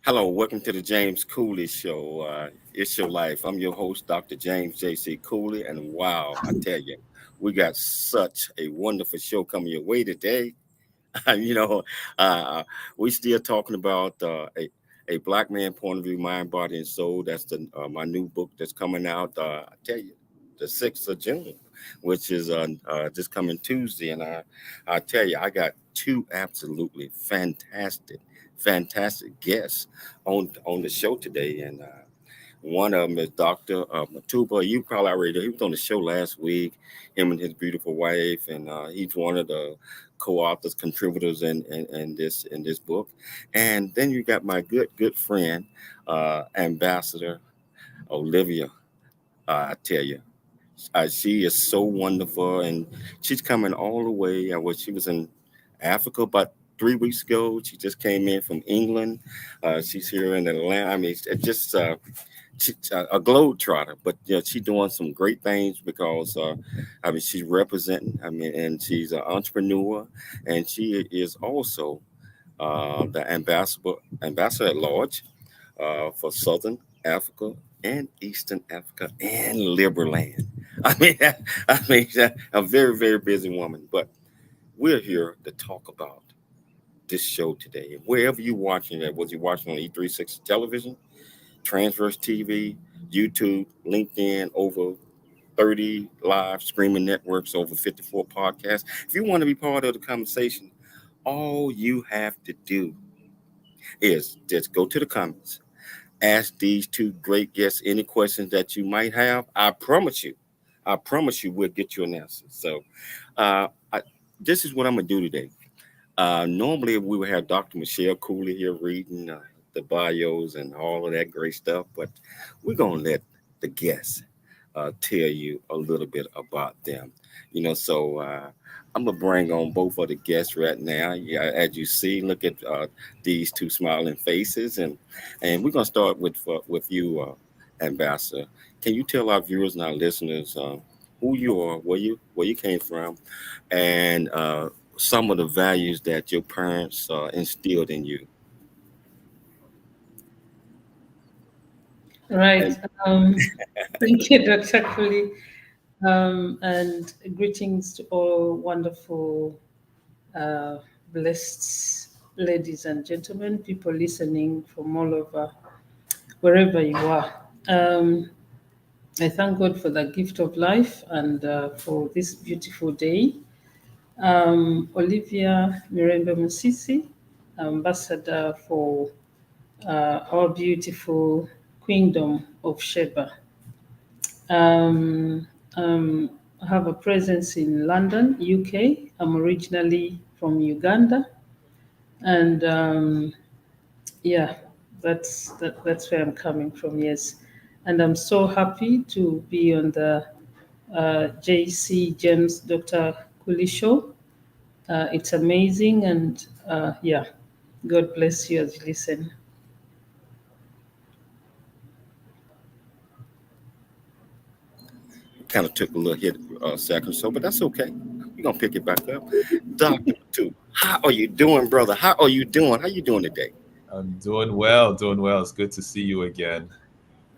Hello, welcome to the James Cooley Show. It's your life. I'm your host, Dr. James J.C. Cooley, and wow, I tell you, we got such a wonderful show coming your way today. you know, uh, we still talking about a black man point of view, mind, body, and soul. That's my new book that's coming out. I tell you, the 6th of June, which is this coming Tuesday, and I tell you, I got two absolutely fantastic guests on the show today, and one of them is Dr. Muteba. You probably already know. He was on the show last week, him and his beautiful wife, and he's one of the co-authors, contributors in this book. And then you got my good friend, Ambassador Olivia. I tell you, she is so wonderful, and she's coming all the way. She was in Africa about 3 weeks ago. She just came in from England. She's here in Atlanta. I mean, it's just she's a globe trotter, but she's doing some great things because I mean she's representing. I mean, and she's an entrepreneur, and she is also the ambassador at large for Southern Africa and Eastern Africa and Liberland. I mean, a very busy woman, but we're here to talk about this show today. Wherever you're watching it, was you watching on E360 television, Transverse TV, YouTube, LinkedIn, over 30 live streaming networks, over 54 podcasts. If you want to be part of the conversation, all you have to do is just go to the comments, ask these two great guests any questions that you might have. I promise you, we'll get you an answer. So, this is what I'm gonna do today. Normally, we would have Dr. Michelle Cooley here reading the bios and all of that great stuff, but we're gonna let the guests tell you a little bit about them. So I'm gonna bring on both of the guests right now. Yeah, as you see, look at these two smiling faces, and we're gonna start with you, Ambassador. Can you tell our viewers and our listeners who you are, where you came from, and some of the values that your parents instilled in you? Right. And Thank you, Dr. Cooley. And greetings to all wonderful, uh, blessed ladies and gentlemen, people listening from all over, wherever you are. Um, I thank God for the gift of life and for this beautiful day. Olivia Mirembe Musisi, ambassador for our beautiful Kingdom of Sheba. Um, um, I have a presence in London, UK. I'm originally from Uganda, and yeah, that's where I'm coming from. Yes, and I'm so happy to be on the JC James Dr. Kuli show. It's amazing, and yeah, God bless you as you listen. kind of took a little hit a second or so, but that's okay. We're gonna pick it back up. Doctor Two, how are you doing, brother? How are you doing? How you doing today? I'm doing well, doing well. It's good to see you again.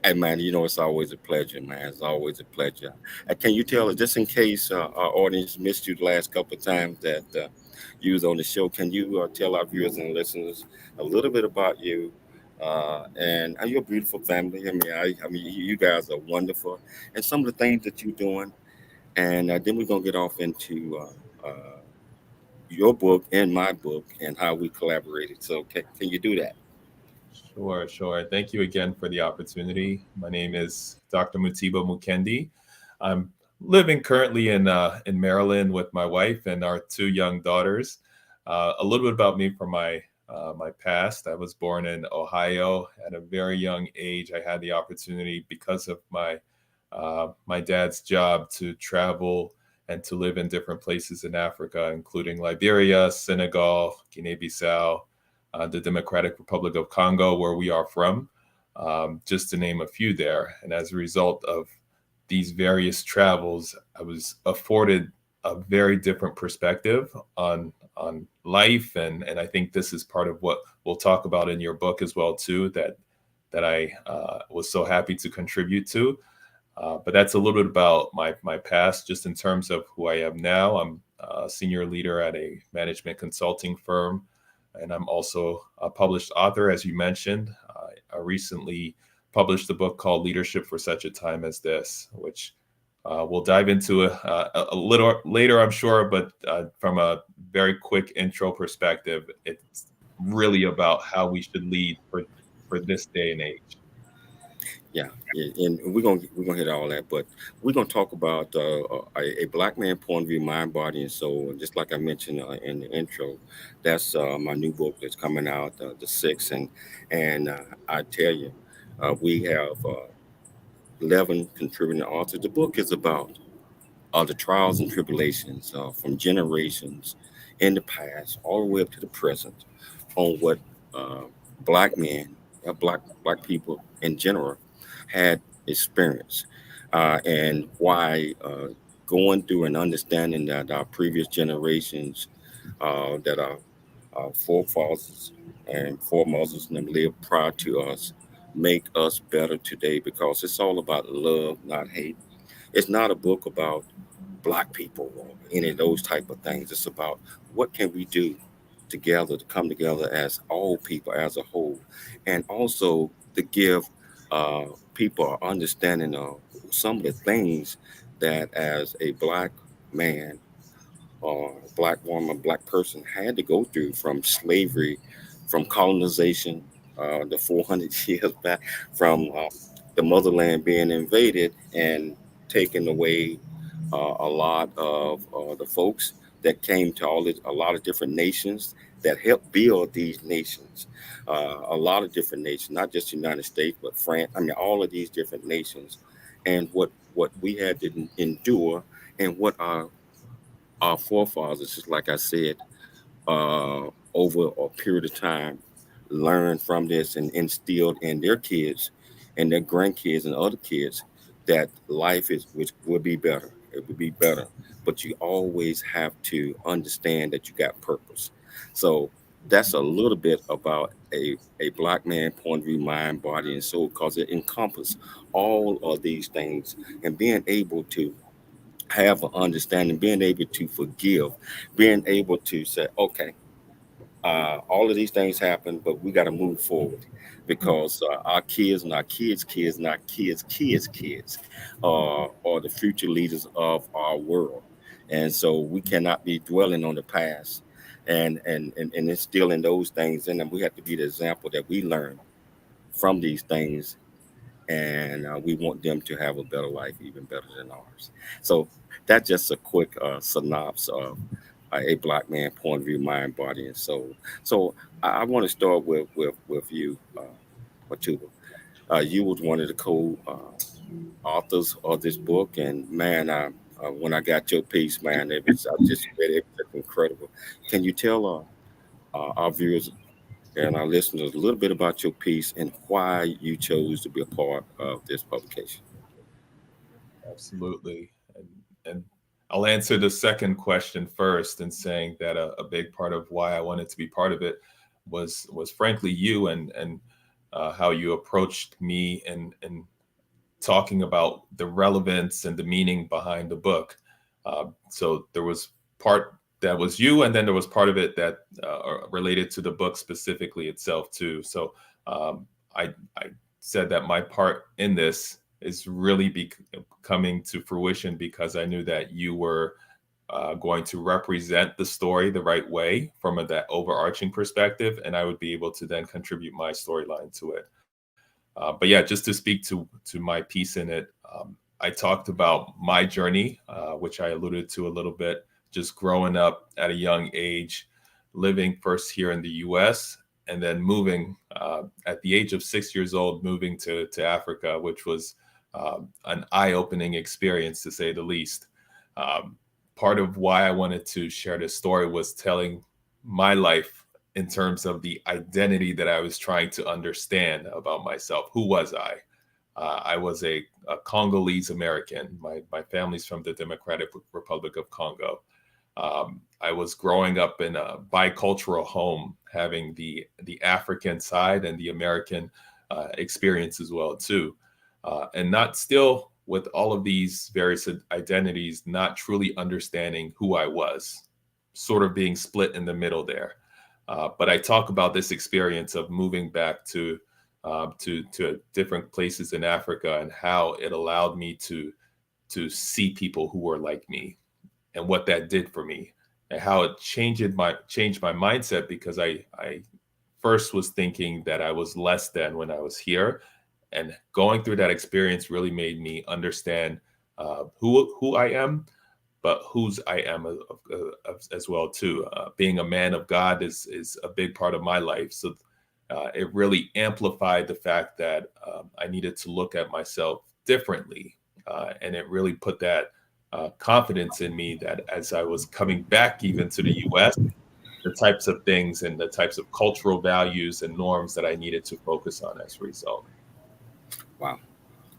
Hey man, it's always a pleasure, man. It's always a pleasure. Can you tell us, just in case our audience missed you the last couple of times that you was on the show, can you tell our viewers and listeners a little bit about you and your beautiful family? I mean, you guys are wonderful, and some of the things that you're doing, and then we're gonna get off into your book and my book and how we collaborated. So, can you do that? Sure, sure. Thank you again for the opportunity. My name is Dr. Muteba Mukendi. I'm living currently in Maryland with my wife and our two young daughters. A little bit about me from my past. I was born in Ohio at a very young age. I had the opportunity because of my dad's job to travel and to live in different places in Africa, including Liberia, Senegal, Guinea-Bissau, the Democratic Republic of Congo, where we are from, just to name a few there. And as a result of these various travels, I was afforded a very different perspective on life, and I think this is part of what we'll talk about in your book as well too. That I was so happy to contribute to. But that's a little bit about my past, just in terms of who I am now. I'm a senior leader at a management consulting firm, and I'm also a published author, as you mentioned. I recently published a book called Leadership for Such a Time as This, which we'll dive into a little later, I'm sure. But from a very quick intro perspective, it's really about how we should lead for this day and age. Yeah, and we're gonna hit all that, but we're gonna talk about a black man point of view, mind, body, and soul. And just like I mentioned in the intro, that's my new book that's coming out the sixth, and I tell you, we have 11 contributing authors. The book is about the trials and tribulations from generations in the past all the way up to the present on what uh, black men, black people in general had experienced, and why going through and understanding that our previous generations, that our forefathers and foremothers and them lived prior to us, make us better today, because it's all about love, not hate. It's not a book about black people or any of those type of things. It's about what can we do together to come together as all people as a whole, and also to give uh, people an understanding of some of the things that as a black man or black woman, black person had to go through, from slavery, from colonization, the 400 years back, from the motherland being invaded and taken away, a lot of the folks that came to a lot of different nations that helped build these nations, a lot of different nations, not just the United States, but France. I mean, all of these different nations, and what we had to endure, and what our forefathers, just like I said, over a period of time, learned from this and instilled in their kids and their grandkids and other kids that life is which will be better. It will be better, but you always have to understand that you got purpose. So that's a little bit about a black man point of view, mind, body, and soul, because it encompasses all of these things, and being able to have an understanding, being able to forgive, being able to say, okay, all of these things happen, but we got to move forward, because our kids and our kids' kids and our kids' kids are the future leaders of our world. And so we cannot be dwelling on the past and instilling those things in them. We have to be the example that we learn from these things, and we want them to have a better life, even better than ours. So that's just a quick synopsis of a black man point of view, mind, body, and soul. So I want to start with you, Matuba. You was one of the co-authors of this book, and man, when I got your piece, man, it was I just read it, it was incredible. Can you tell our viewers and our listeners a little bit about your piece and why you chose to be a part of this publication? Absolutely. And I'll answer the second question first, and saying that a big part of why I wanted to be part of it was frankly you, and how you approached me, and talking about the relevance and the meaning behind the book. So there was part that was you, and then there was part of it that related to the book specifically itself too. So I said that my part in this is really coming to fruition because I knew that you were going to represent the story the right way from that overarching perspective, and I would be able to then contribute my storyline to it. But yeah, just to speak to my piece in it, I talked about my journey, which I alluded to a little bit, just growing up at a young age, living first here in the U.S. and then moving at the age of 6 years old, moving to Africa, which was an eye-opening experience, to say the least. Part of why I wanted to share this story was telling my life in terms of the identity that I was trying to understand about myself. Who was I? I was a Congolese American. My family's from the Democratic Republic of Congo. I was growing up in a bicultural home, having the African side and the American experience as well too, and not still with all of these various identities, not truly understanding who I was, sort of being split in the middle there. But I talk about this experience of moving back to different places in Africa and how it allowed me to see people who were like me and what that did for me and how it changed my mindset, because I first was thinking that I was less than when I was here, and going through that experience really made me understand who I am, but whose I am as well too. Being a man of God is a big part of my life, so it really amplified the fact that I needed to look at myself differently, and it really put that confidence in me that as I was coming back even to the U.S., the types of things and the types of cultural values and norms that I needed to focus on as a result. Wow.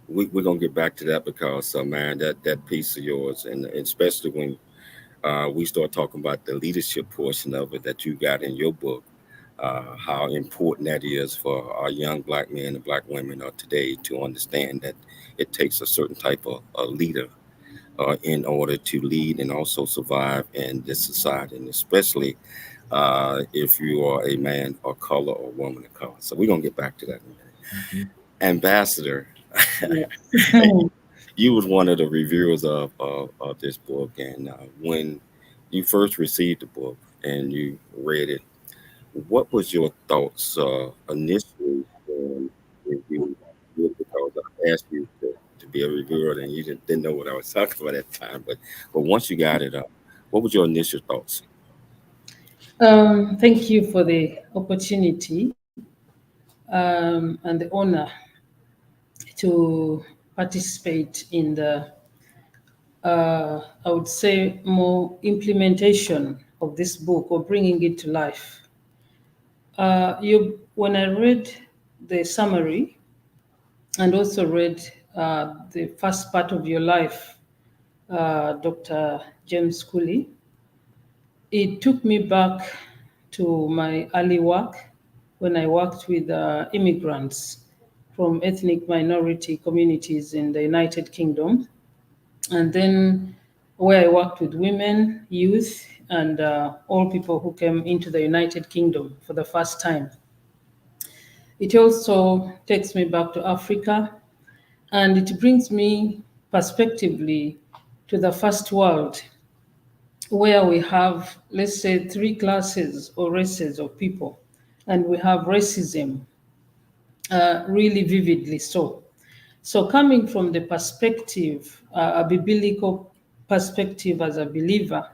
We're gonna get back to that because man, that piece of yours, and especially when we start talking about the leadership portion of it that you got in your book, how important that is for our young black men and black women of today to understand that it takes a certain type of a leader in order to lead and also survive in this society, and especially if you are a man of color or woman of color. So we're gonna get back to that in a minute. Mhm. Ambassador, Yeah. you was one of the reviewers of this book, and when you first received the book and you read it, what was your thoughts initially when reviewing it? Because I asked you to be a reviewer, and you didn't know what I was talking about at the time. But once you got it up, what was your initial thoughts? Thank you for the opportunity and the honor to participate in the, I would say, more implementation of this book or bringing it to life. When I read the summary and also read the first part of your life, Dr. James Cooley, it took me back to my early work when I worked with immigrants from ethnic minority communities in the United Kingdom, and then where I worked with women, youth, and all people who came into the United Kingdom for the first time. It also takes me back to Africa, and it brings me perspectively to the first world, where we have, let's say, three classes or races of people, and we have racism really vividly so. So, coming from the perspective, a biblical perspective as a believer,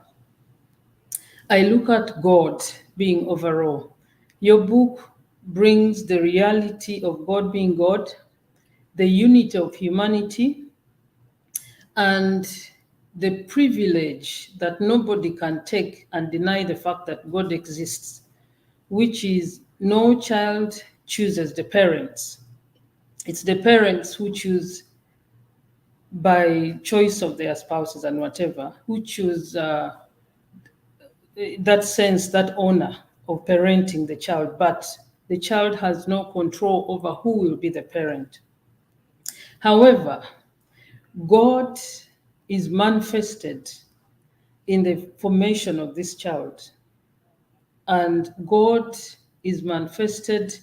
I look at God being overall. Your book brings the reality of God being God, the unity of humanity, and the privilege that nobody can take and deny the fact that God exists, which is no child chooses the parents. It's the parents who choose by choice of their spouses and whatever, who choose that sense, that honor of parenting the child, but the child has no control over who will be the parent. However, God is manifested in the formation of this child, and God is manifested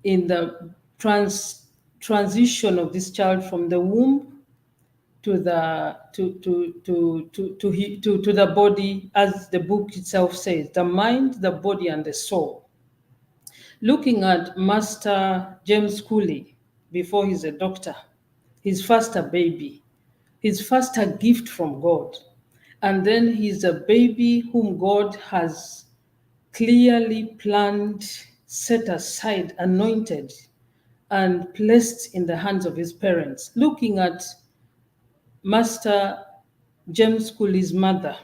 in the transition of this child from the womb to the to the body, as the book itself says, the mind, the body, and the soul. Looking at Master James Cooley before he's a doctor, he's first a baby, he's first a gift from God, and then he's a baby whom God has clearly planned, set aside, anointed, and placed in the hands of his parents. Looking at Master James Cooley's mother,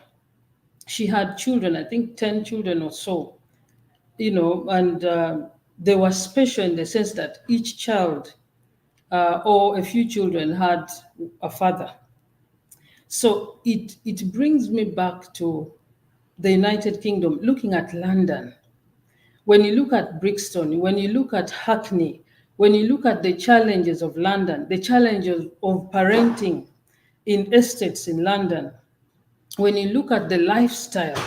she had children, I think 10 children or so, and they were special in the sense that each child or a few children had a father. So it brings me back to the United Kingdom, looking at London, when you look at Brixton, when you look at Hackney, when you look at the challenges of London, the challenges of parenting in estates in London, when you look at the lifestyle,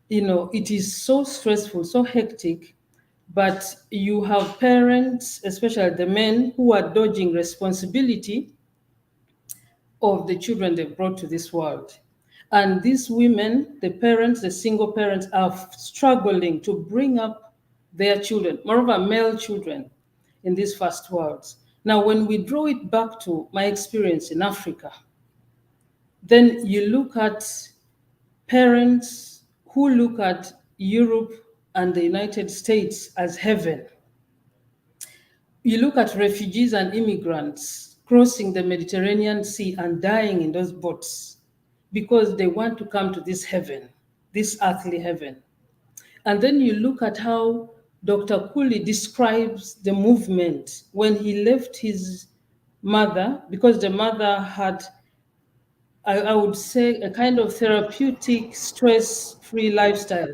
it is so stressful, so hectic, but you have parents, especially the men, who are dodging responsibility of the children they've brought to this world. And these women, the parents, the single parents, are struggling to bring up their children, moreover, male children, in these first worlds. Now, when we draw it back to my experience in Africa, then you look at parents who look at Europe and the United States as heaven. You look at refugees and immigrants crossing the Mediterranean Sea and dying in those boats because they want to come to this heaven, this earthly heaven. And then you look at how Dr. Cooley describes the movement when he left his mother, because the mother had, I would say, a kind of therapeutic, stress-free lifestyle.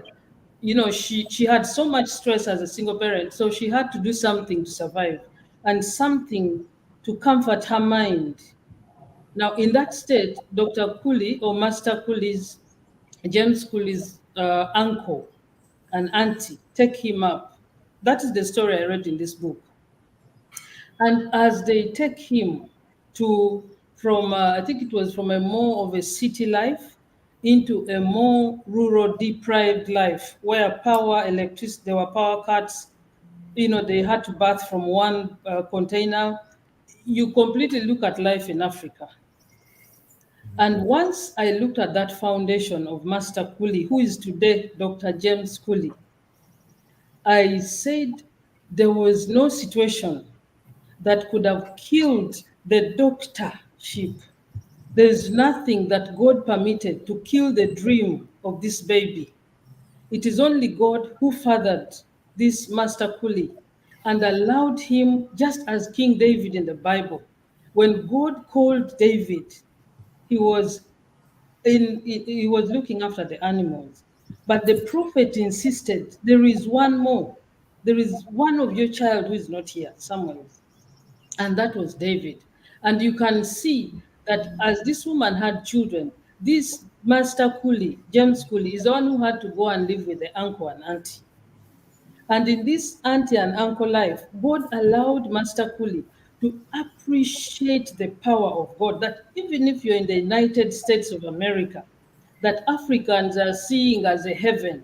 She had so much stress as a single parent, so she had to do something to survive and something to comfort her mind. Now, in that state, Dr. Cooley, or Master Cooley's, James Cooley's uncle and auntie take him up. That is the story I read in this book. And as they take him from I think it was from a more of a city life into a more rural, deprived life, where electricity, there were power cuts, they had to bath from one container. You completely look at life in Africa. And once I looked at that foundation of Master Cooley, who is today Dr. James Cooley, I said there was no situation that could have killed the doctorship. There's nothing that God permitted to kill the dream of this baby. It is only God who fathered this Master Cooley and allowed him, just as King David in the Bible. When God called David, he was looking after the animals. But the prophet insisted, there is one more. There is one of your child who is not here, somewhere. And that was David. And you can see that as this woman had children, this Master Cooley, James Cooley, is the one who had to go and live with the uncle and auntie. And in this auntie and uncle life, God allowed Master Cooley to appreciate the power of God, that even if you're in the United States of America, that Africans are seeing as a heaven.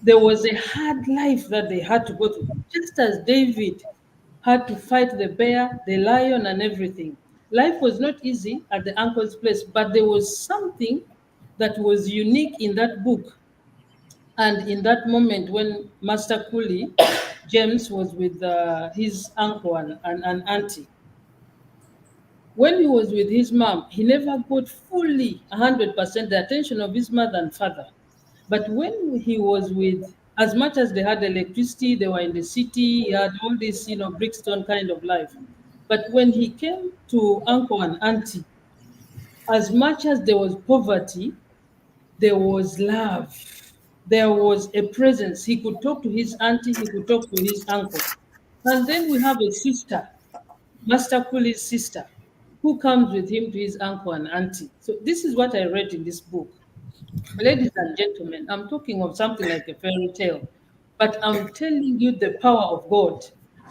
There was a hard life that they had to go through, just as David had to fight the bear, the lion, and everything. Life was not easy at the uncle's place, but there was something that was unique in that book. And in that moment when Master Cooley, James, was with his uncle and auntie, when he was with his mom, he never got fully 100% the attention of his mother and father. But when he was with, as much as they had electricity, they were in the city, he had all this, Brixton kind of life. But when he came to uncle and auntie, as much as there was poverty, there was love. There was a presence. He could talk to his auntie, he could talk to his uncle. And then we have a sister, Master Cooley's sister, who comes with him to his uncle and auntie. So this is what I read in this book. Ladies and gentlemen, I'm talking of something like a fairy tale, but I'm telling you the power of God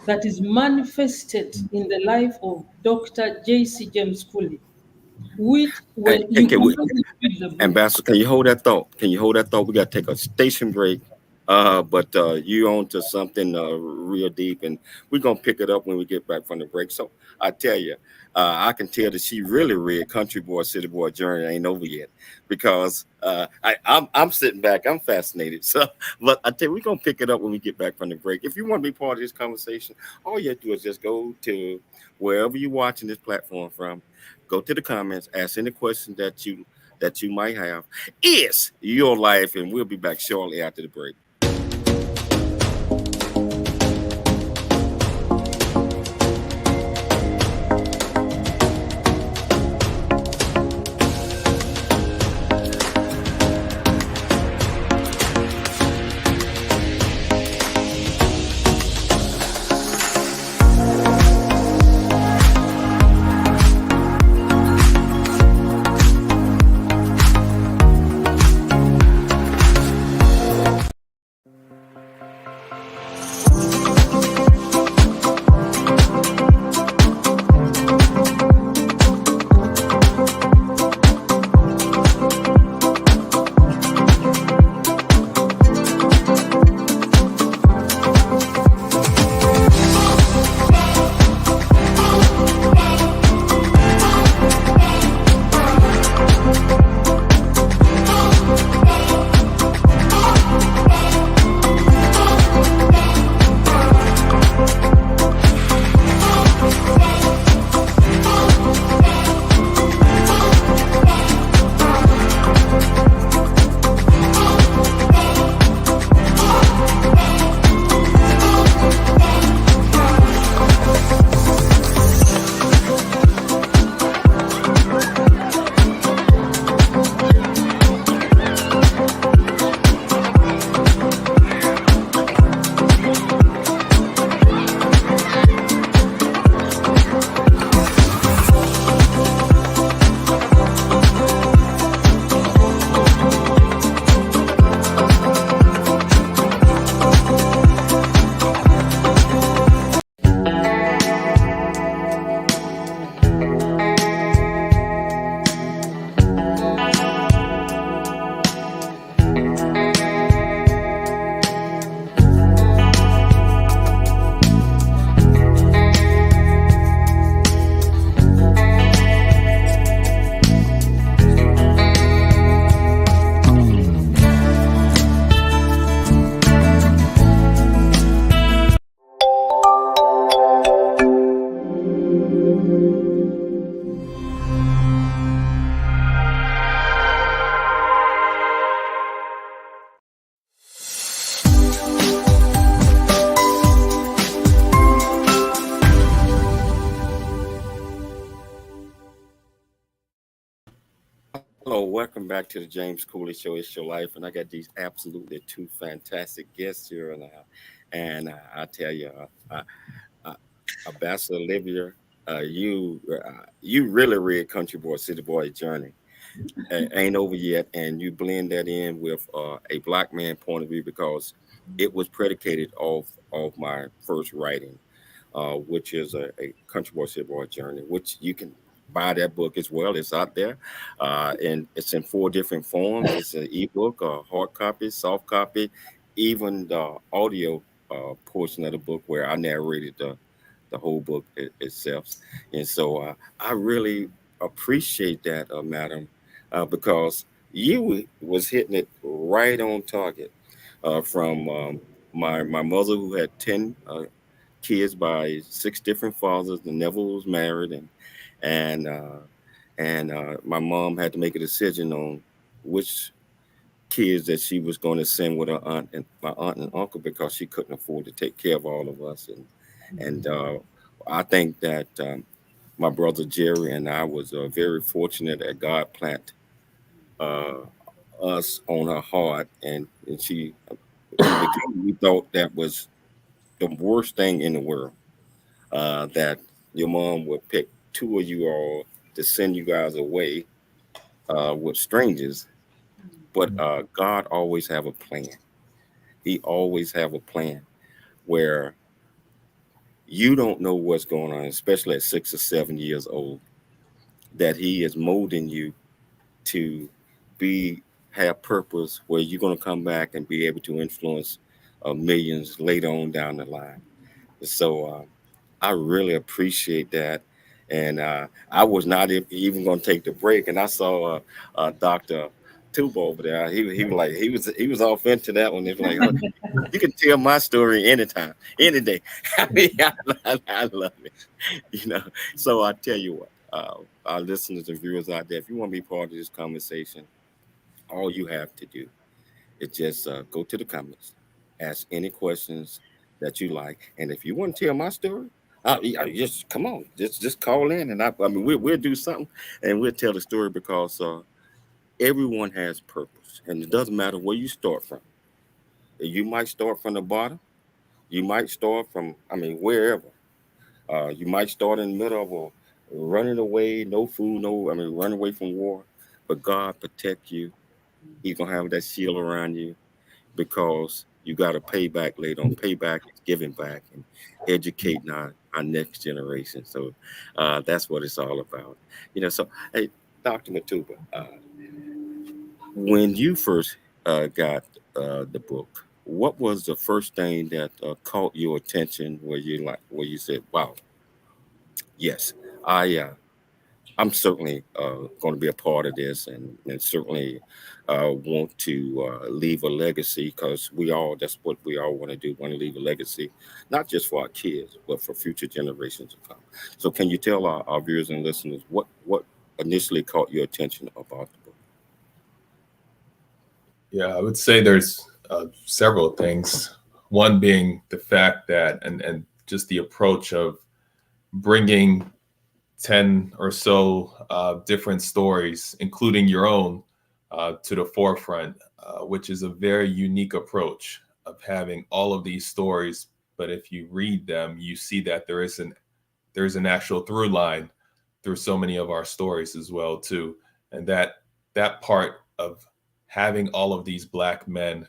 that is manifested in the life of Dr. J.C. James Cooley, which when Ambassador, can you hold that thought? Can you hold that thought? We got to take a station break. But you on to something real deep, and we're gonna pick it up when we get back from the break. So I tell you, I can tell that she really read Country Boy, City Boy Journey ain't over yet, because I'm sitting back, I'm fascinated. So, but I tell you, we're gonna pick it up when we get back from the break. If you want to be part of this conversation, all you have to do is just go to wherever you're watching this platform from, go to the comments, ask any questions that you might have. It's your life, and we'll be back shortly after the break. Hello, welcome back to the James Cooley Show. It's your life, and I got these absolutely two fantastic guests here, and I tell you, uh, Ambassador Olivia, you really read Country Boy, City Boy Journey. Ain't over yet, and you blend that in with a black man point of view because it was predicated off my first writing, which is a Country Boy City Boy Journey, which you can buy that book as well. It's out there, and it's in four different forms. It's an ebook, a hard copy, soft copy, even the audio portion of the book where I narrated the whole book itself. And so I really appreciate that, madam, because you was hitting it right on target from my mother who had 10 kids by six different fathers and never was married, and uh, and my mom had to make a decision on which kids that she was going to send with her aunt and my aunt and uncle because she couldn't afford to take care of all of us. And I think that my brother Jerry and I was very fortunate that God plant uh, us on her heart, and she in the beginning we thought that was the worst thing in the world, that your mom would pick two of you all to send you guys away with strangers. But God always have a plan. He always have a plan where you don't know what's going on, especially at 6 or 7 years old, that He is molding you to be have purpose where you're going to come back and be able to influence millions later on down the line. So I really appreciate that. And I was not even going to take the break, and I saw Doctor Tuba over there. He was like he was off into that one. It's like, "Oh, you can tell my story anytime, any day." I mean, I love it, you know. So I tell you what, our listeners and viewers out there, if you want to be part of this conversation, all you have to do is just go to the comments, ask any questions that you like, and if you want to tell my story, just come on, just call in, and I mean we'll do something, and we'll tell the story because everyone has purpose, and it doesn't matter where you start from. You might start from the bottom, you might start from, I mean, wherever. You might start in the middle of a running away, no food, no, I mean, running away from war, but God protect you. He's gonna have that shield around you because you got to pay back later on. Payback is giving back and educating our next generation. So that's what it's all about. So hey, Dr. Matuba, when you first got the book, what was the first thing that caught your attention where you said, wow, yes, I I'm certainly going to be a part of this, and certainly want to leave a legacy because that's what we all want to do, want to leave a legacy, not just for our kids, but for future generations to come. So, can you tell our viewers and listeners what initially caught your attention about the book? Yeah, I would say there's several things. One being the fact that, and just the approach of bringing 10 or so different stories, including your own, to the forefront, which is a very unique approach of having all of these stories. But if you read them, you see that there's an actual through line through so many of our stories as well too, and that part of having all of these black men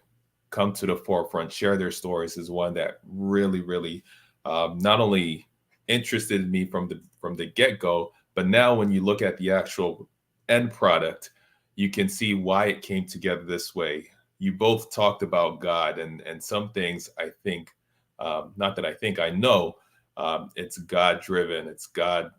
come to the forefront, share their stories, is one that really not only interested me from the get go, but now when you look at the actual end product, you can see why it came together this way. You both talked about God, and some things I think, not that I think I know, it's God driven, it's God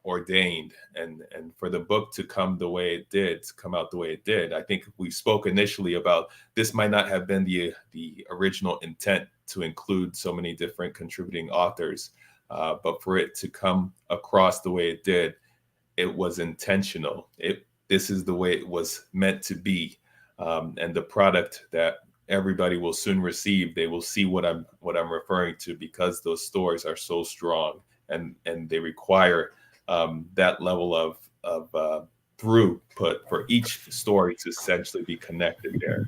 ordained, and for the book to come the way it did, to come out the way it did, I think we spoke initially about this might not have been the original intent to include so many different contributing authors, but for it to come across the way it did, it was intentional. This is the way it was meant to be, and the product that everybody will soon receive, they will see what I'm referring to, because those stories are so strong, and they require that level of throughput for each story to essentially be connected there.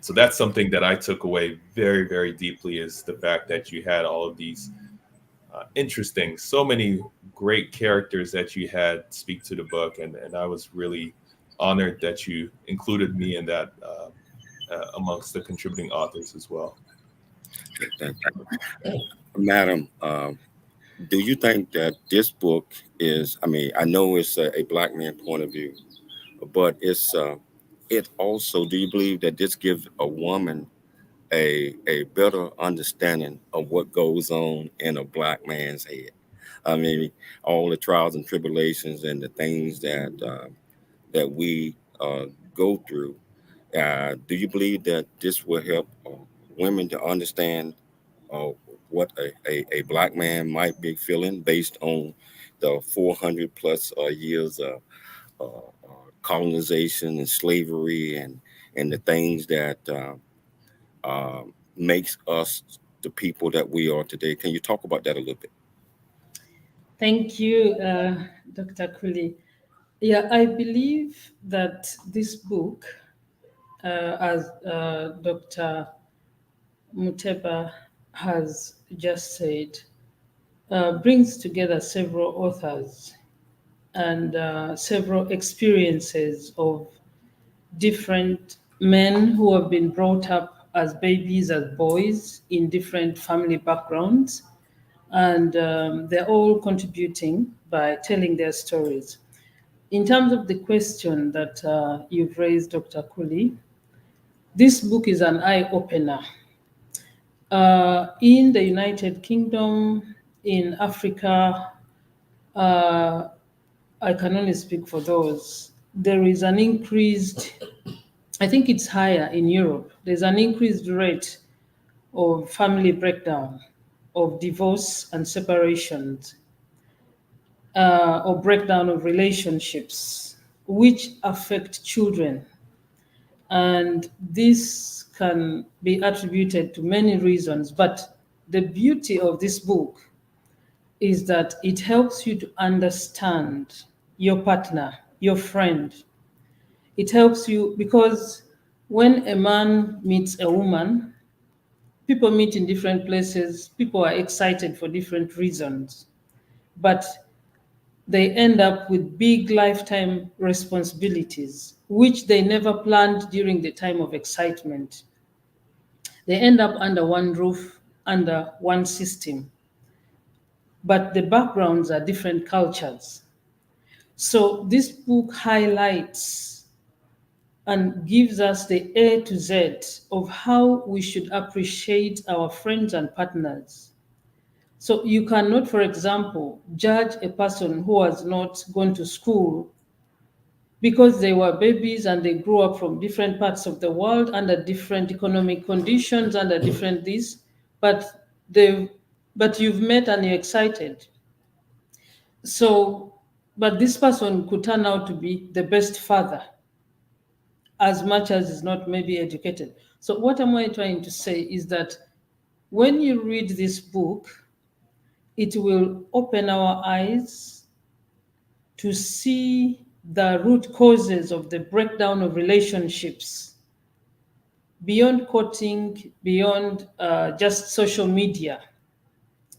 So that's something that I took away very, very deeply, is the fact that you had all of these interesting, so many great characters that you had speak to the book. And I was really honored that you included me in that amongst the contributing authors as well. Thank you. Madam, do you think that this book is, I mean, I know it's a black man point of view, but it also, do you believe that this gives a woman a better understanding of what goes on in a black man's head? I mean, all the trials and tribulations and the things that we go through. Do you believe that this will help women to understand uh, what a black man might be feeling based on the 400 plus years of colonization and slavery and the things that makes us the people that we are today? Can you talk about that a little bit? Thank you, Dr. Cooley. Yeah, I believe that this book, as Dr. Muteba has just said, brings together several authors and several experiences of different men who have been brought up as babies, as boys, in different family backgrounds. And they're all contributing by telling their stories. In terms of the question that you've raised, Dr. Cooley, this book is an eye opener. In the United Kingdom, in Africa, uh, I can only speak for those. There is an increased, I think it's higher in Europe, there's an increased rate of family breakdown, of divorce and separations, or breakdown of relationships, which affect children. And this can be attributed to many reasons. But the beauty of this book is that it helps you to understand your partner, your friend. It helps you because when a man meets a woman, people meet in different places, people are excited for different reasons, but they end up with big lifetime responsibilities, which they never planned during the time of excitement. They end up under one roof, under one system, but the backgrounds are different cultures. So this book highlights and gives us the A to Z of how we should appreciate our friends and partners. So you cannot, for example, judge a person who has not gone to school because they were babies and they grew up from different parts of the world under different economic conditions, under different this, but they but you've met and you're excited. So, but this person could turn out to be the best father, as much as is not maybe educated. So what am I trying to say is that when you read this book, it will open our eyes to see the root causes of the breakdown of relationships beyond quoting, beyond just social media.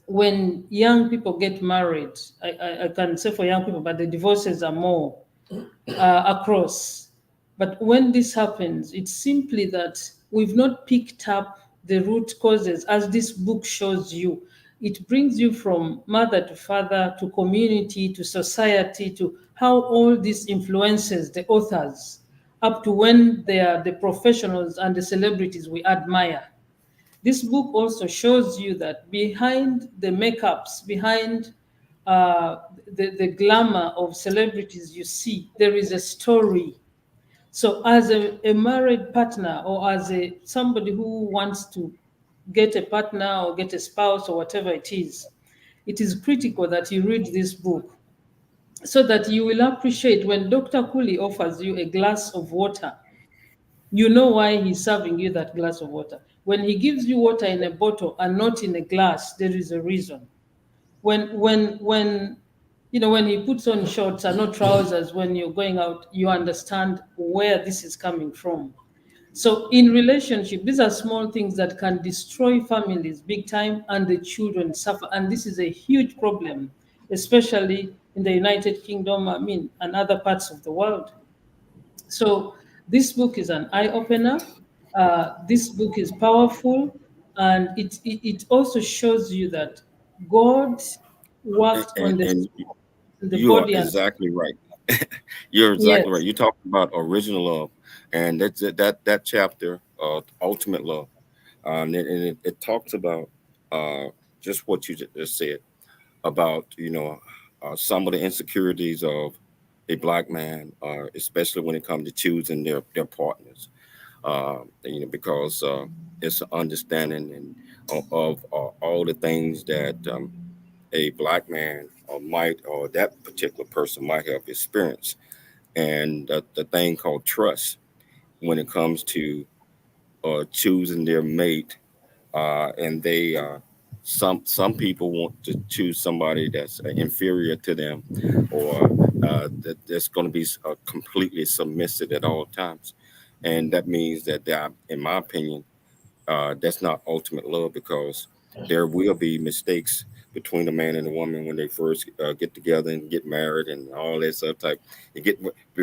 When young people get married, I can say for young people, but the divorces are more across. But when this happens, it's simply that we've not picked up the root causes, as this book shows you. It brings you from mother to father to community to society to how all this influences the authors up to when they are the professionals and the celebrities we admire. This book also shows you that behind the makeups, behind the glamour of celebrities you see, there is a story. So as a married partner or as somebody who wants to get a partner or get a spouse or whatever it is critical that you read this book so that you will appreciate when Dr. Cooley offers you a glass of water, you know why he's serving you that glass of water. When he gives you water in a bottle and not in a glass, there is a reason. When when he puts on shorts and not trousers when you're going out, you understand where this is coming from. So in relationship, these are small things that can destroy families big time, and the children suffer. And this is a huge problem, especially in the United Kingdom, and other parts of the world. So this book is an eye opener. This book is powerful, and it also shows you that God worked on And the you are body and exactly right. You're exactly right. yes, You talked about original love, and that chapter, ultimate love, and it talks about uh, just what you just said about some of the insecurities of a black man, especially when it comes to choosing their partners. Because it's an understanding and of all the things that a black man or that particular person might have experienced, and the thing called trust when it comes to choosing their mate, and they some people want to choose somebody that's inferior to them, or that's going to be completely submissive at all times, and that means that they are, in my opinion, that's not ultimate love, because there will be mistakes between a man and a woman when they first get together and get married and all that stuff. Type, you get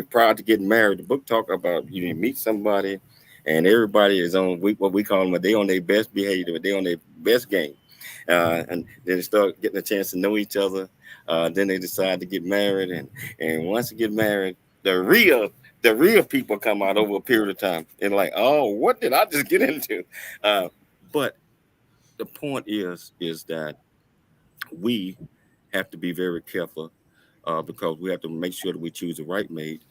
prior to getting married. The book talk about you meet somebody, and everybody is on what we call them. They on their best behavior. They on their best game, and then they start getting a chance to know each other. Then they decide to get married, and once they get married, the real people come out over a period of time, and like, oh, what did I just get into? Uh, but the point is that we have to be very careful, because we have to make sure that we choose the right mate.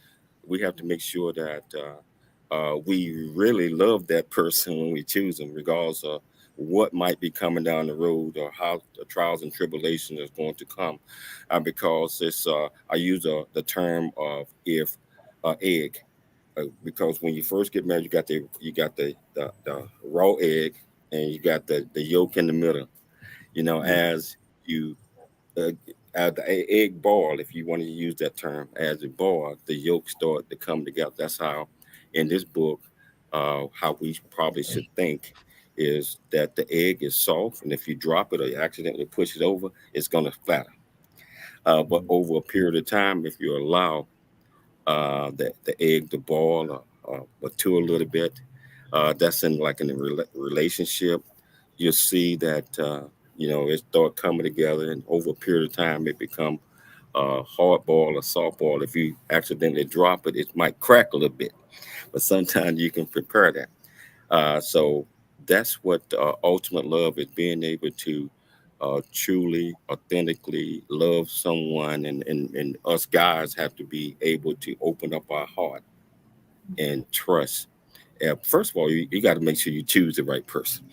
We have to make sure that we really love that person when we choose them, regardless of what might be coming down the road or how the trials and tribulations is going to come. Because it's I use the term of if egg, because when you first get married, you got the raw egg, and you got the yolk in the middle. As you uh, the egg boil, if you want to use that term, as it boils, the yolk start to come together. That's how, in this book, how we probably should think is that the egg is soft, and if you drop it or you accidentally push it over, it's going to flatter. But over a period of time, if you allow the egg to boil or to a little bit. That's in like in a relationship. You'll see that it start coming together, and over a period of time, it become hard boil or soft boil. If you accidentally drop it, it might crack a little bit, but sometimes you can prepare that. So that's what ultimate love is: being able to truly, authentically love someone, and us guys have to be able to open up our heart and trust. First of all, you got to make sure you choose the right person,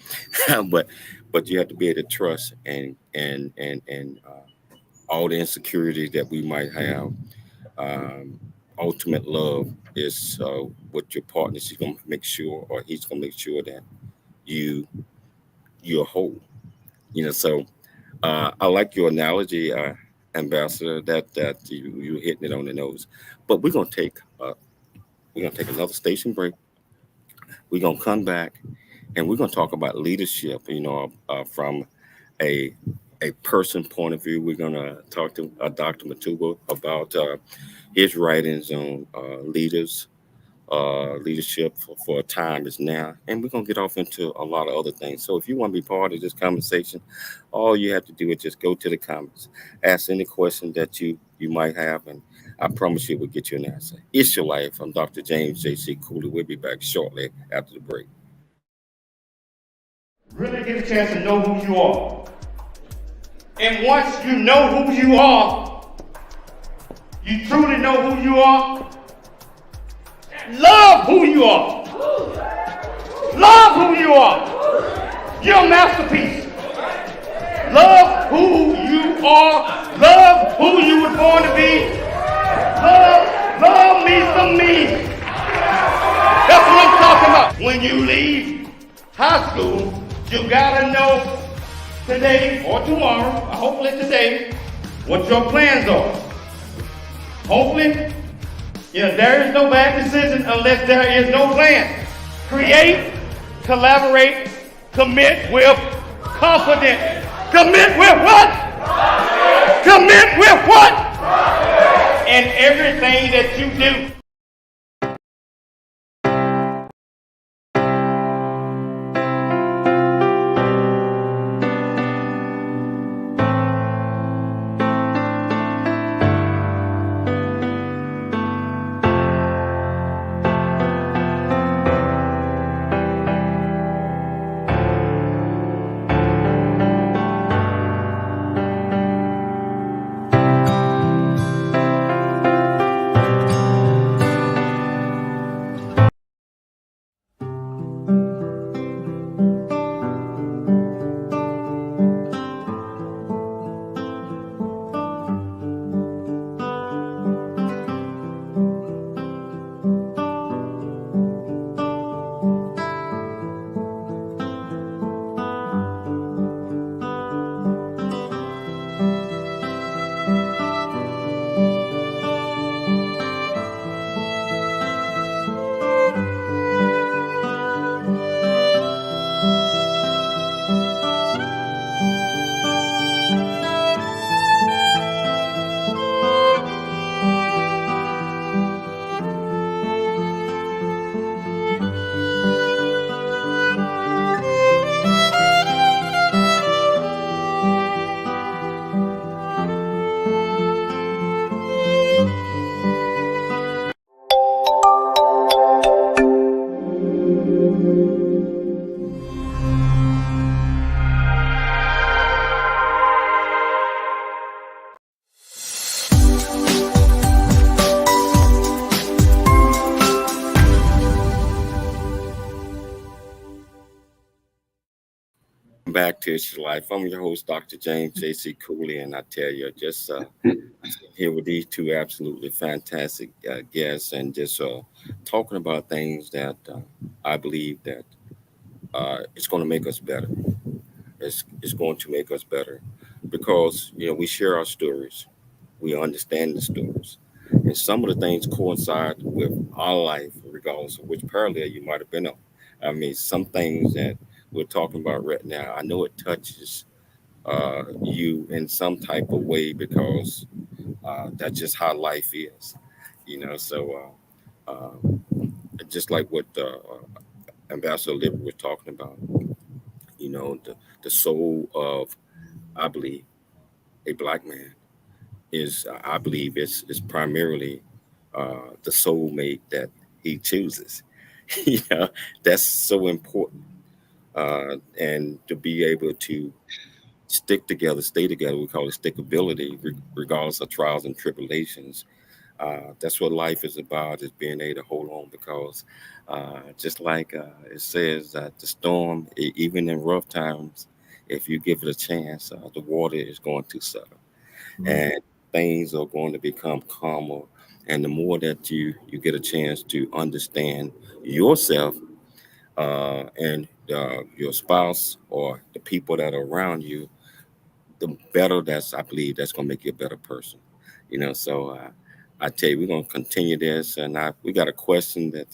but you have to be able to trust, and all the insecurities that we might have. Um, Ultimate love is what your partner is going to make sure, or he's going to make sure that you you're whole. So I like your analogy, Ambassador. That you hitting it on the nose. But we're gonna take another station break. We're gonna come back, and we're gonna talk about leadership. From a person point of view. We're gonna talk to Dr. Matuba about his writings on leadership for a time is now. And we're going to get off into a lot of other things. So if you want to be part of this conversation, all you have to do is just go to the comments, ask any question that you might have, and I promise you we'll get you an answer. It's your life. I'm Dr. James J.C. Cooley. We'll be back shortly after the break. Really get a chance to know who you are. And once you know who you are, you truly know who you are, love who you are. Love who you are. You're a masterpiece. Love who you are. Love who you were born to be. Love me some me. That's what I'm talking about. When you leave high school, you gotta know today or tomorrow, hopefully today, what your plans are. Hopefully, there is no bad decision unless there is no plan. Create, collaborate, commit with confidence. Commit with what? Commit with what? In everything that you do. Back to It's Your Life. I'm your host, Dr. James J.C. Cooley, and I tell you, just here with these two absolutely fantastic guests, and just talking about things that I believe that it's going to make us better. It's going to make us better because we share our stories, we understand the stories, and some of the things coincide with our life, regardless of which parallel you might have been on. I mean, some things that we're talking about right now, I know it touches you in some type of way because that's just how life is, So, just like what Ambassador Olivia was talking about, the soul of, I believe, a black man is, I believe, is primarily the soulmate that he chooses. you know, that's so important, and to be able to stick together, stay together. We call it stickability, regardless of trials and tribulations. That's what life is about, is being able to hold on because just like it says that the storm, even in rough times, if you give it a chance, the water is going to settle and things are going to become calmer. And the more that you get a chance to understand yourself and your spouse or the people that are around you, the better I believe that's going to make you a better person. So I tell you, we're going to continue this. And we got a question that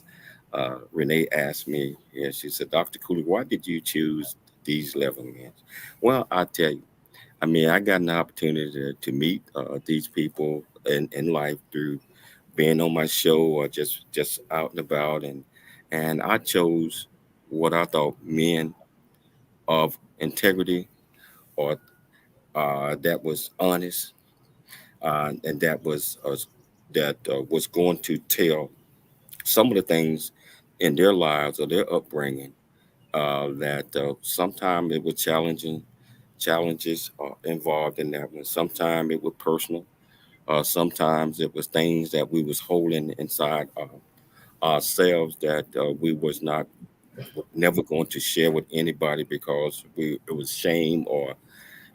Renee asked me. Yeah, she said, Dr. Cooley, why did you choose these 11 men? Well, I tell you, I mean, I got an opportunity to meet these people in life through being on my show or just out and about. And I chose what I thought men of integrity or that was honest, and that was going to tell some of the things in their lives or their upbringing that sometimes it was challenges involved in that one. Sometimes it was personal. Sometimes it was things that we was holding inside ourselves that we was not never going to share with anybody because it was shame or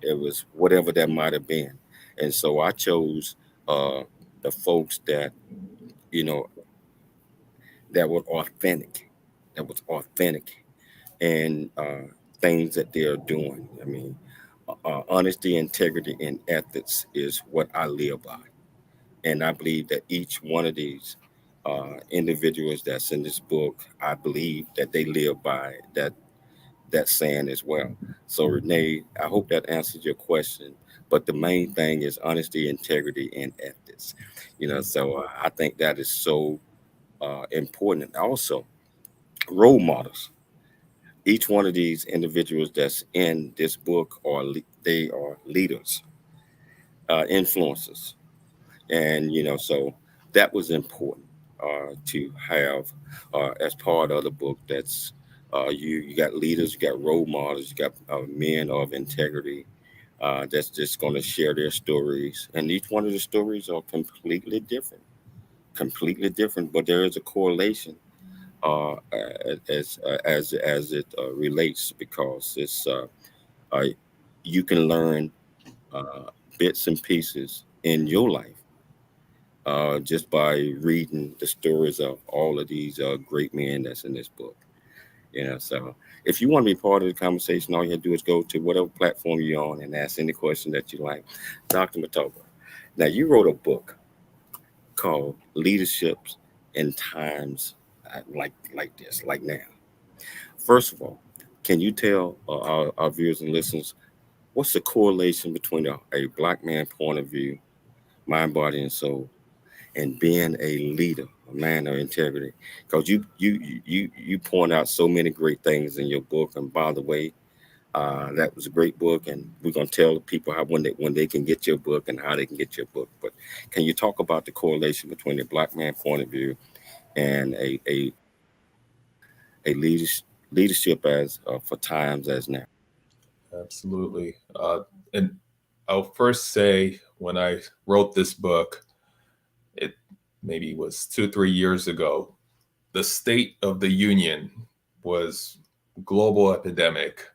it was whatever that might have been. And so I chose uh, the folks you know, that were authentic, and things that they're doing. I mean, Honesty, integrity, and ethics is what I live by. And I believe that each one of these individuals that's in this book, I believe that they live by that saying as well. So Renee, I hope that answers your question. But the main thing is honesty, integrity, and ethics. So I think that is so important. And also, role models. Each one of these individuals that's in this book they are leaders, influencers, and so that was important to have as part of the book. That's you got leaders, you got role models, you got men of integrity that's just going to share their stories, and each one of the stories are completely different, but there is a correlation uh, as it relates, because it's uh, you can learn uh, bits and pieces in your life just by reading the stories of all of these great men that's in this book. So if you want to be part of the conversation, all you have to do is go to whatever platform you're on and ask any question that you like. Dr. Matoba, now you wrote a book called Leaderships in Times like this, like now. First of all, can you tell our viewers and listeners what's the correlation between a black man point of view, mind, body, and soul, and being a leader, a man of integrity? Because you point out so many great things in your book. And by the way, that was a great book, and we're gonna tell the people how when they can get your book and how they can get your book. But can you talk about the correlation between the black man point of view and a leadership as for times as now? Absolutely. And I'll first say, when I wrote this book, it maybe was 2, 3 years ago, the State of the Union was global epidemic.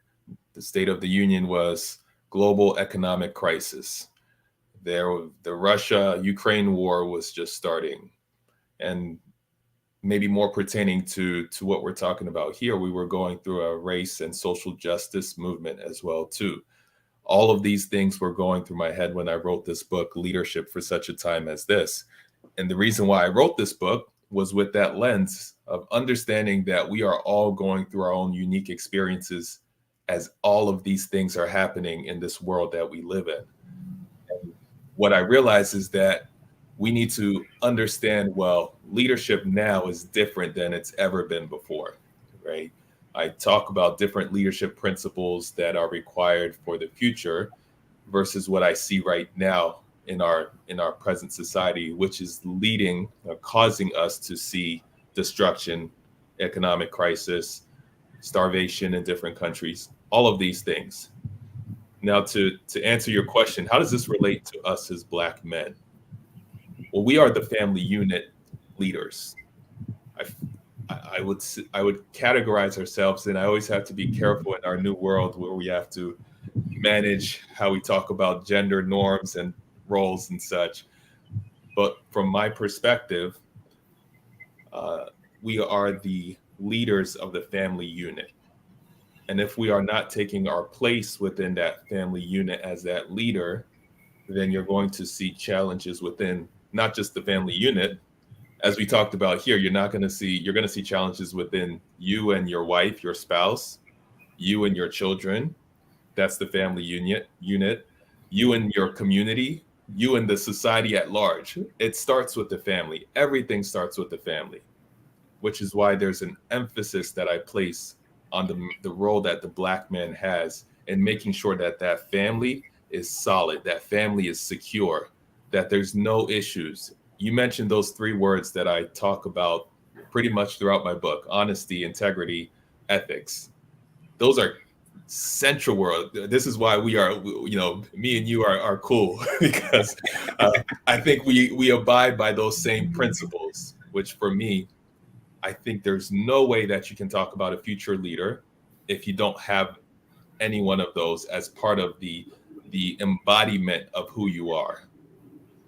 The State of the Union was global economic crisis. The Russia-Ukraine war was just starting. And maybe more pertaining to what we're talking about here, we were going through a race and social justice movement as well too. All of these things were going through my head when I wrote this book, Leadership for Such a Time as This. And the reason why I wrote this book was with that lens of understanding that we are all going through our own unique experiences as all of these things are happening in this world that we live in. And what I realize is that we need to understand, well, leadership now is different than it's ever been before, right? I talk about different leadership principles that are required for the future versus what I see right now in our present society, which is leading or causing us to see destruction, economic crisis, starvation in different countries, all of these things. Now, to answer your question, how does this relate to us as Black men? Well, we are the family unit leaders. I would categorize ourselves, and I always have to be careful in our new world where we have to manage how we talk about gender norms and roles and such. But from my perspective, we are the leaders of the family unit. And if we are not taking our place within that family unit as that leader, then you're going to see challenges within not just the family unit. As we talked about here, you're going to see challenges within you and your wife, your spouse, you and your children. That's the family unit, you and your community, you and the society at large. It starts with the family. Everything starts with the family, which is why there's an emphasis that I place on the role that the Black man has in making sure that that family is solid, that family is secure, that there's no issues. You mentioned those 3 words that I talk about pretty much throughout my book: honesty, integrity, ethics. Those are central world. This is why we are, me and you are cool because I think we abide by those same principles, which for me, I think there's no way that you can talk about a future leader if you don't have any one of those as part of the embodiment of who you are.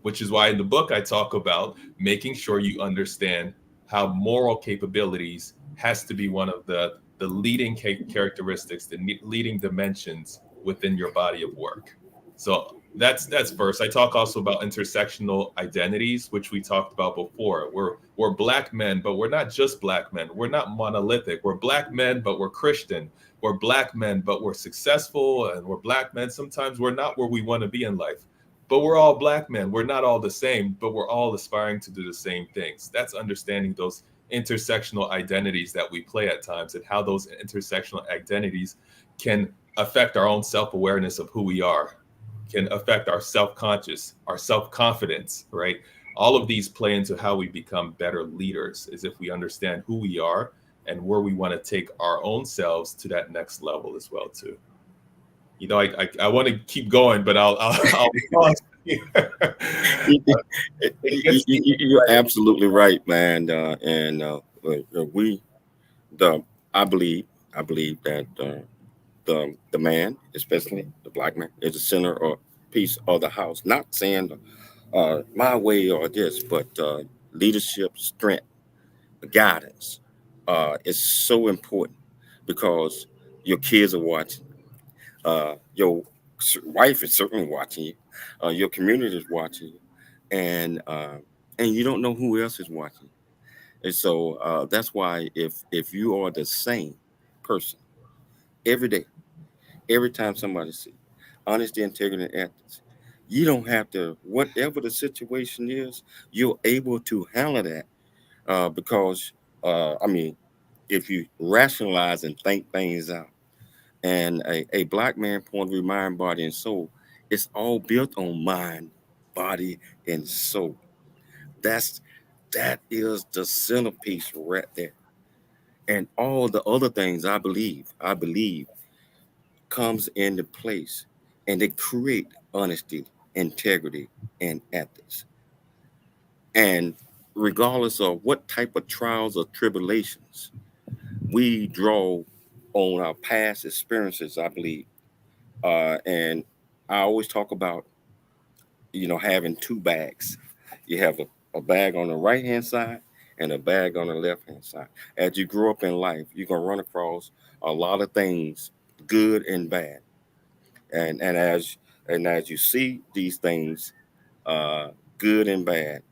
Which is why in the book I talk about making sure you understand how moral capabilities has to be one of the leading characteristics, the leading dimensions within your body of work. So that's first. I talk also about intersectional identities, which we talked about before. We're black men, but we're not just black men. We're not monolithic. We're black men, but we're Christian. We're black men, but we're successful, and we're black men. Sometimes we're not where we want to be in life, but we're all black men. We're not all the same, but we're all aspiring to do the same things. That's understanding those intersectional identities that we play at times, and how those intersectional identities can affect our own self-awareness of who we are, can affect our self-conscious, our self-confidence, right? All of these play into how we become better leaders, is if we understand who we are and where we want to take our own selves to that next level as well too. You know, I want to keep going, but I'll pause here. You're absolutely right, man. We the I believe that the man, especially the black man, is the center or piece of the house. Not saying my way or this, but leadership, strength, guidance is so important because your kids are watching. Your wife is certainly watching you. Your community is watching you, and you don't know who else is watching. And so that's why if you are the same person every day, every time somebody sees honesty, integrity, and ethics, you don't have to whatever the situation is. You're able to handle that because I mean, if you rationalize and think things out, and a black man point of view, mind, body, and soul, it's all built on mind, body, and soul. That's that is the centerpiece right there. And all the other things I believe comes into place, and they create honesty, integrity, and ethics. And regardless of what type of trials or tribulations we draw on our past experiences, I believe. And I always talk about, having two bags. You have a bag on the right hand side and a bag on the left hand side. As you grow up in life, you're gonna run across a lot of things, good and bad. And as you see these things, uh, good and bad,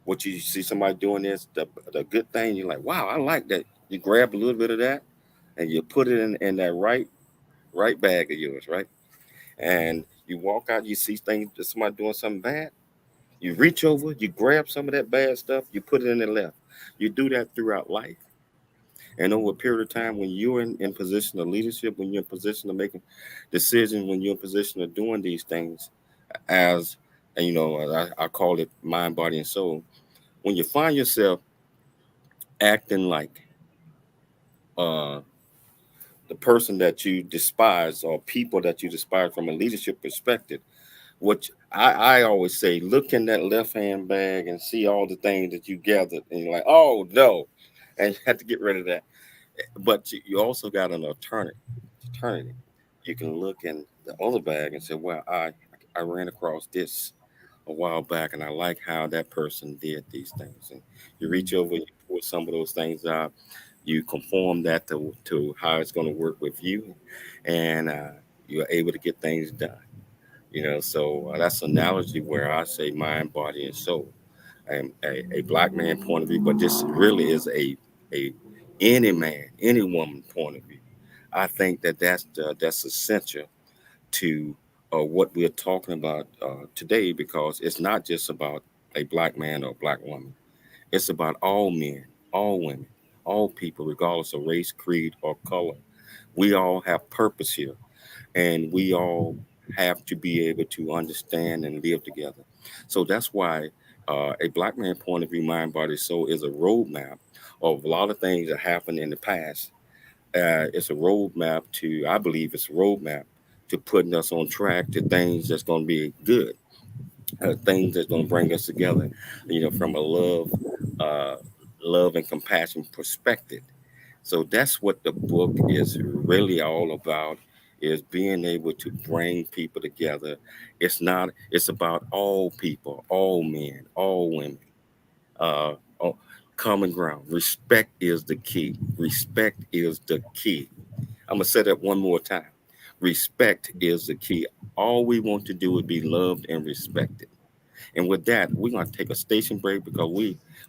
what you see somebody doing this, the good thing, you're like, wow, I like that. You grab a little bit of that and you put it in that right bag of yours, right? And you walk out, you see things, somebody doing something bad, you reach over, you grab some of that bad stuff, you put it in the left. You do that throughout life. And over a period of time, when you're in position of leadership, when you're in position of making decisions, when you're in position of doing these things, as and I call it mind, body, and soul. When you find yourself acting like uh, the person that you despise or people that you despise from a leadership perspective, which I always say, look in that left hand bag and see all the things that you gathered, and you're like, oh no, and you have to get rid of that. But you also got an alternative. You can look in the other bag and say, well, I ran across this a while back, and I like how that person did these things. And you reach over, you pull some of those things out, you conform that to how it's going to work with you, and you're able to get things done. So that's an analogy where I say mind, body, and soul. A black man point of view, but this really is a any man, any woman point of view. I think that's essential to what we're talking about today, because it's not just about a black man or black woman. It's about all men, all women, all people, regardless of race, creed, or color. We all have purpose here, and we all have to be able to understand and live together. So that's why a black man point of view, mind, body, soul is a roadmap of a lot of things that happened in the past. It's a roadmap to, I believe, it's a roadmap to putting us on track to things that's going to be good, things that's going to bring us together, from a uh, love and compassion perspective. So that's what the book is really all about, is being able to bring people together. It's about all people, all men, all women, oh, common ground. Respect is the key. Respect is the key. I'm going to say that one more time. Respect is the key. All we want to do is be loved and respected. And with that, we're gonna take a station break because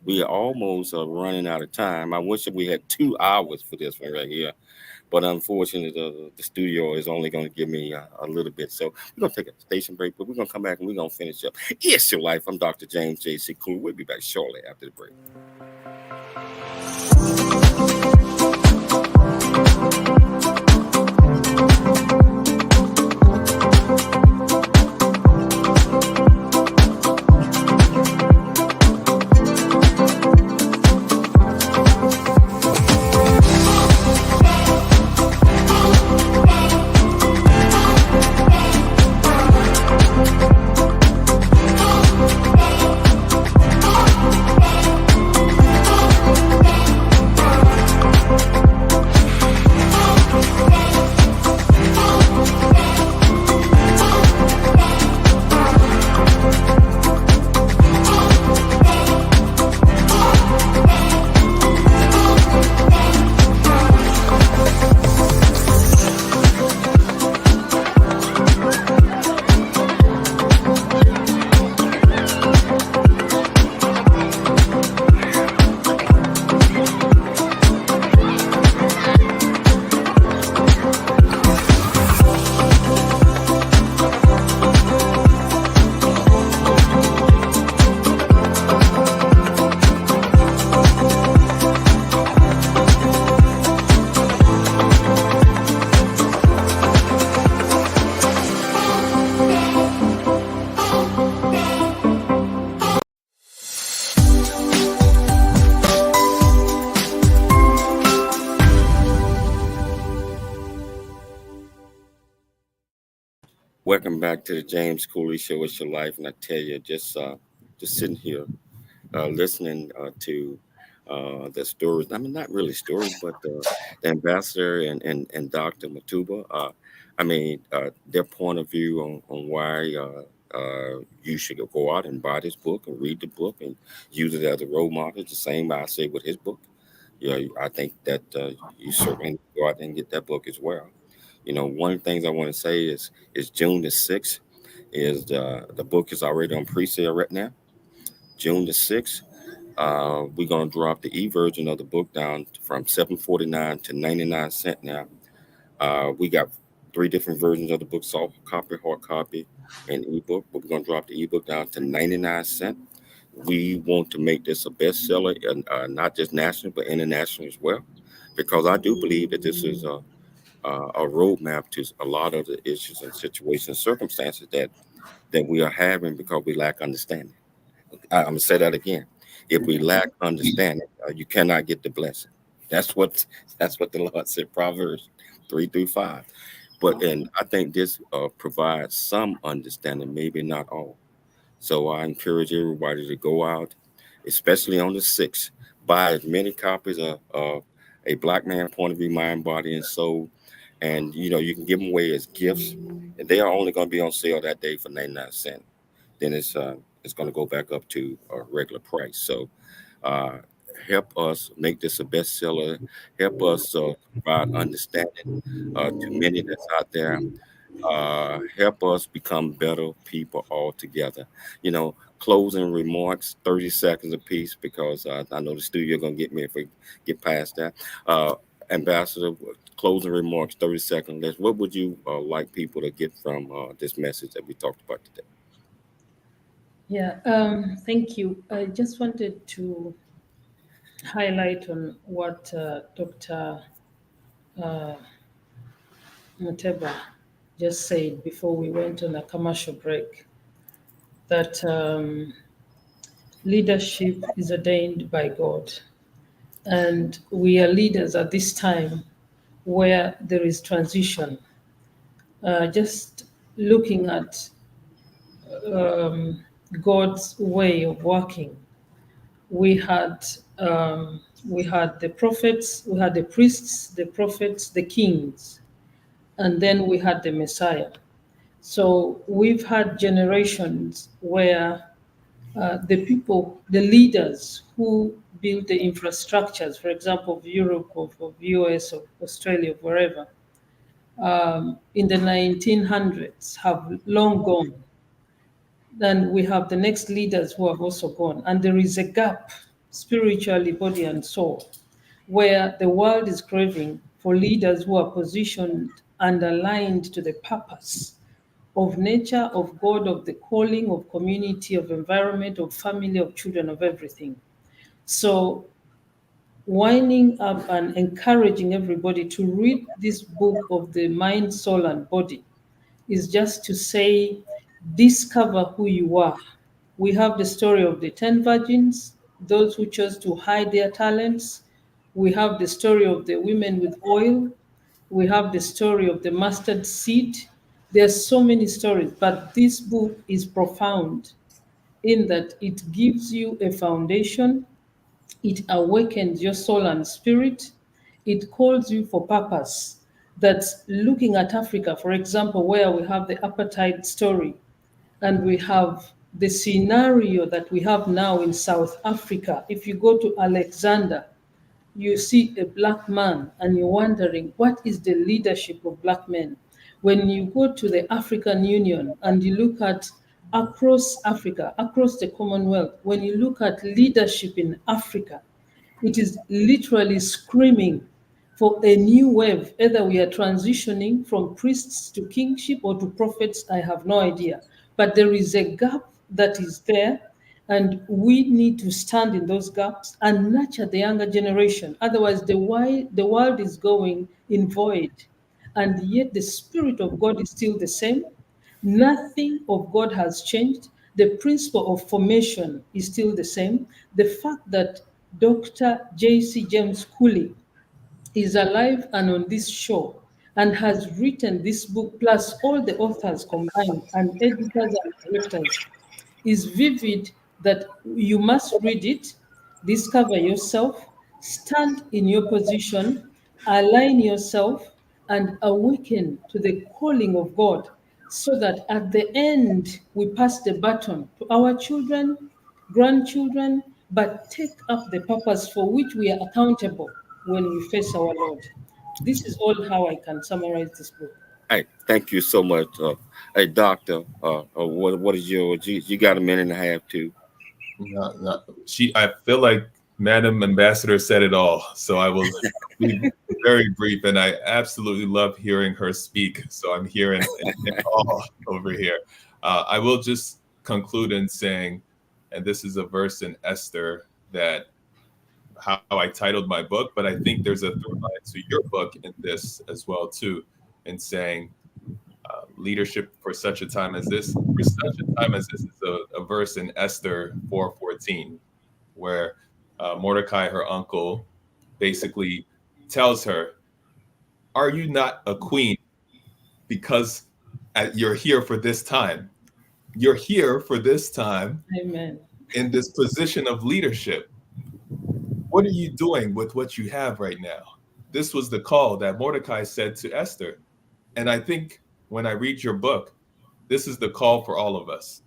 we are almost running out of time. I wish that we had 2 hours for this one right here, but unfortunately, the studio is only going to give me a little bit. So we're gonna take a station break, but we're gonna come back and we're gonna finish up. It's your life. I'm Dr. James J.C. Cooley. We'll be back shortly after the break. Welcome back to the James Cooley Show. It's your life, and I tell you, just sitting here, listening to the stories. I mean, not really stories, but the ambassador and Dr. Muteba. Their point of view on why you should go out and buy this book and read the book and use it as a role model. It's the same I say with his book. Yeah, I think that you certainly go out and get that book as well. One of the things I want to say is June the 6th is the book is already on pre-sale right now. June the 6th, we're gonna drop the e-version of the book down from 7.49 to 99 cents now. We got three different versions of the book: soft copy, hard copy, and ebook. But we're gonna drop the ebook down to 99 cents. We want to make this a bestseller, and not just national but international as well, because I do believe that this is a roadmap to a lot of the issues and situations, circumstances that we are having because we lack understanding. I'm gonna say that again. If we lack understanding, you cannot get the blessing. That's what that's what the Lord said, Proverbs 3 through 5. But and I think this provides some understanding, maybe not all. So I encourage everybody to go out, especially on the 6th, buy as many copies of a Black Man Point of View, Mind, Body, and Soul. And you can give them away as gifts, and they are only going to be on sale that day for 99 cents. Then it's going to go back up to a regular price. So uh, help us make this a bestseller. Help us provide understanding to many that's out there. Help us become better people all together. Closing remarks, 30 seconds apiece, because I know the studio going to get me if we get past that. Ambassador, closing remarks, 30 seconds left. What would you like people to get from this message that we talked about today? Yeah, thank you. I just wanted to highlight on what Dr. Uh, Muteba just said before we went on a commercial break, that leadership is ordained by God. And we are leaders at this time where there is transition. Just looking at God's way of working, we had the prophets, we had the priests, the prophets, the kings, and then we had the Messiah. So we've had generations where the people, the leaders who build the infrastructures, for example, of Europe, of US, of Australia, wherever, in the 1900s have long gone. Then we have the next leaders who have also gone. And there is a gap, spiritually, body and soul, where the world is craving for leaders who are positioned and aligned to the purpose of nature, of God, of the calling, of community, of environment, of family, of children, of everything. So, winding up and encouraging everybody to read this book of the mind, soul, and body is just to say, discover who you are. We have the story of the 10 virgins, those who chose to hide their talents. We have the story of the women with oil. We have the story of the mustard seed. There are so many stories, but this book is profound in that it gives you a foundation, it awakens your soul and spirit, it calls you for purpose. That's looking at Africa, for example, where we have the apartheid story and we have the scenario that we have now in South Africa. If you go to Alexander, you see a black man and you're wondering, what is the leadership of black men? When you go to the African Union and you look at across Africa, across the Commonwealth, when you look at leadership in Africa, it is literally screaming for a new wave. Either we are transitioning from priests to kingship or to prophets, I have no idea. But there is a gap that is there, and we need to stand in those gaps and nurture the younger generation. Otherwise, the world is going in void, and yet the Spirit of God is still the same. Nothing of God has changed. The principle of formation is still the same. The fact that Dr. J.C. James Cooley is alive and on this show and has written this book, plus all the authors combined and editors and directors, is vivid that you must read it, discover yourself, stand in your position, align yourself, and awaken to the calling of God so that at the end we pass the baton to our children, grandchildren, but take up the purpose for which we are accountable when we face our Lord. This is all how I can summarize this book. Hey, thank you so much. Hey, doctor, what is your? You got a minute and a half too. I feel like Madam Ambassador said it all, so I will be very brief. And I absolutely love hearing her speak. So I'm here in awe over here. I will just conclude in saying, and this is a verse in Esther that how I titled my book, but I think there's a through line to your book in this as well too, in saying leadership for such a time as this. For such a time as this is a verse in Esther 4:14, where Mordecai, her uncle, basically tells her, "Are you not a queen because you're here for this time? You're here for this time Amen. in this position of leadership. What are you doing with what you have right now?" This was the call that Mordecai said to Esther. And I think when I read your book, this is the call for all of us.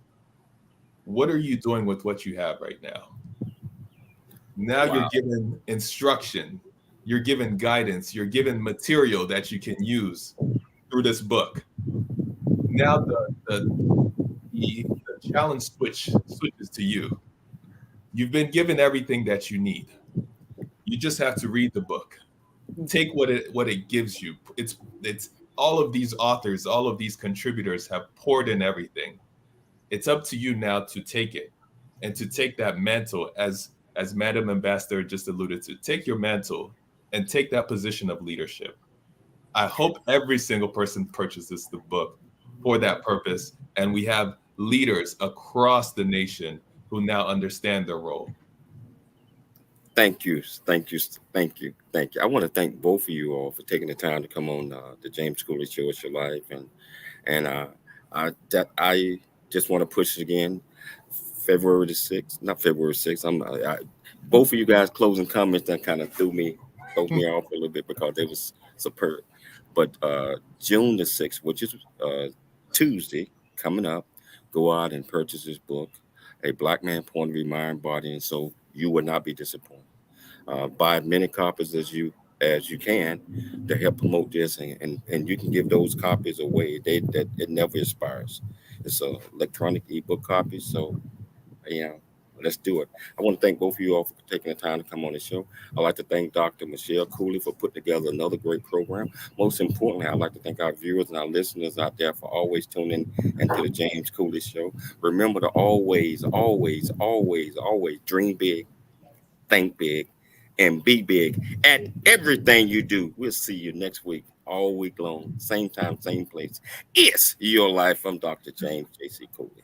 What are you doing with what you have right now? Now you're given instruction, you're given guidance, you're given material that you can use through this book. Now the challenge switches to you. You've been given everything that you need. You just have to read the book. Take what it gives you. It's all of these authors, all of these contributors have poured in everything. It's up to you now to take it and to take that mantle, as Madam Ambassador just alluded to. Take your mantle and take that position of leadership. I hope every single person purchases the book for that purpose, and we have leaders across the nation who now understand their role. Thank you. I want to thank both of you all for taking the time to come on the James Cooley Show. It's Your Life, and I just want to push it again. February the 6th, not February 6th. Both of you guys closing comments that kind of threw me off a little bit because they was superb. But June the 6th, which is Tuesday coming up, go out and purchase this book, A Black Man Point of View, Mind, Body, and Soul. You will not be disappointed. Buy many copies as you as you can to help promote this, and you can give those copies away. That it never expires. It's a electronic ebook copy, so yeah, let's do it. I want to thank both of you all for taking the time to come on the show. I'd like to thank Dr. Michelle Cooley for putting together another great program. Most importantly, I'd like to thank our viewers and our listeners out there for always tuning into the James Cooley Show. Remember to always, always, always, always dream big, think big, and be big at everything you do. We'll see you next week, all week long, same time, same place. It's your life. I'm Dr. James J.C. Cooley.